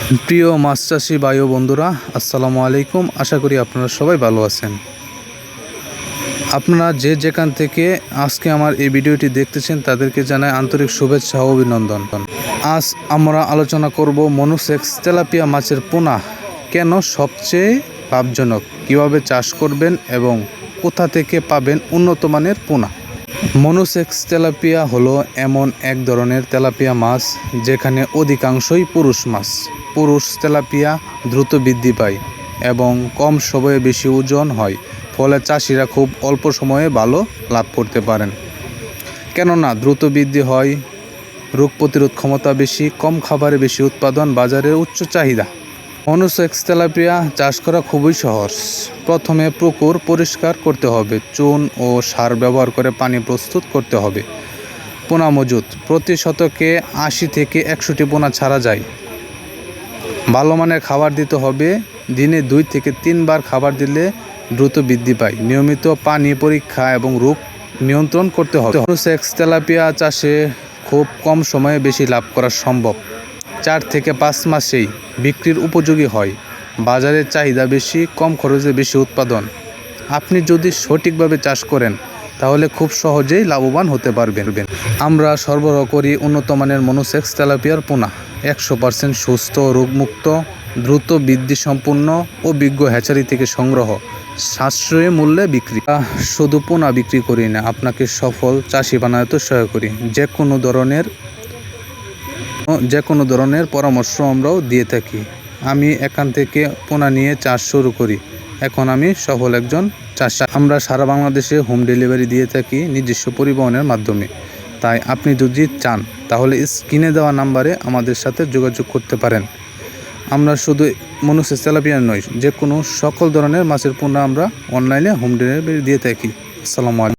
প্রিয় মাছ চাষি ভাই ও বন্ধুরা, আসসালামু আলাইকুম। আশা করি আপনারা সবাই ভালো আছেন। আপনারা যে যেখান থেকে আজকে আমার এই ভিডিওটি দেখতেছেন তাদেরকে জানাই আন্তরিক শুভেচ্ছা ও অভিনন্দন। আজ আমরা আলোচনা করব মনোসেক্স তেলাপিয়া মাছের পোনা কেন সবচেয়ে লাভজনক, কিভাবে চাষ করবেন এবং কোথা থেকে পাবেন উন্নত মানের পোনা। মনোসেক্স তেলাপিয়া হলো এমন এক ধরনের তেলাপিয়া মাছ যেখানে অধিকাংশই পুরুষ মাছ। পুরুষ তেলাপিয়া দ্রুত বৃদ্ধি পায় এবং কম সময়ে বেশি ওজন হয়, ফলে চাষিরা খুব অল্প সময়ে ভালো লাভ করতে পারেন। কেননা দ্রুত বৃদ্ধি হয়, রোগ প্রতিরোধ ক্ষমতা বেশি, কম খাবারে বেশি উৎপাদন, বাজারের উচ্চ চাহিদা। মনোসেক্স তেলাপিয়া চাষ করা খুবই সহজ। প্রথমে পুকুর পরিষ্কার করতে হবে, চুন ও সার ব্যবহার করে পানি প্রস্তুত করতে হবে। পোনা মজুত প্রতি শতকে 80 থেকে 100টি পোনা ছাড়া যায়। ভালো মানের খাবার দিতে হবে, দিনে 2 থেকে 3 বার খাবার দিলে দ্রুত বৃদ্ধি পায়। নিয়মিত পানি পরীক্ষা এবং রোগ নিয়ন্ত্রণ করতে হবে। মনোসেক্স তেলাপিয়া চাষে খুব কম সময়ে বেশি লাভ করা সম্ভব। 4 থেকে 5 মাসেই বিক্রির উপযোগী হয়। বাজারের চাহিদা বেশি, কম খরচে বেশি উৎপাদন। আপনি যদি সঠিকভাবে চাষ করেন তাহলে খুব সহজেই লাভবান হতে পারবেন। আমরা সরবরাহ করি উন্নত মানের মনোসেক্স তেলাপিয়ার পোনা, 100% সুস্থ, রোগমুক্ত, দ্রুত বৃদ্ধি সম্পূর্ণ ও বিজ্ঞ হ্যাচারি থেকে সংগ্রহ, সাশ্রয়ী মূল্যে বিক্রি। শুধু পোনা বিক্রি করি না, আপনাকে সফল চাষি বানাতে সহায় করি। যে কোনো ধরনের পরামর্শ আমরাও দিয়ে থাকি। আমি এখান থেকে পোনা নিয়ে চাষ শুরু করি, এখন আমি সফল একজন চাষি। আমরা সারা বাংলাদেশে হোম ডেলিভারি দিয়ে থাকি নিজস্ব পরিবহনের মাধ্যমে। তাই আপনি যদি চান তাহলে স্ক্রিনে দেওয়া নাম্বারে আমাদের সাথে যোগাযোগ করতে পারেন। আমরা শুধু মনোসেক্স তেলাপিয়া নয়, যে কোনো সকল ধরনের মাছের পোনা আমরা অনলাইনে হোম ডেলিভারি দিয়ে থাকি। আসসালামু আলাইকুম।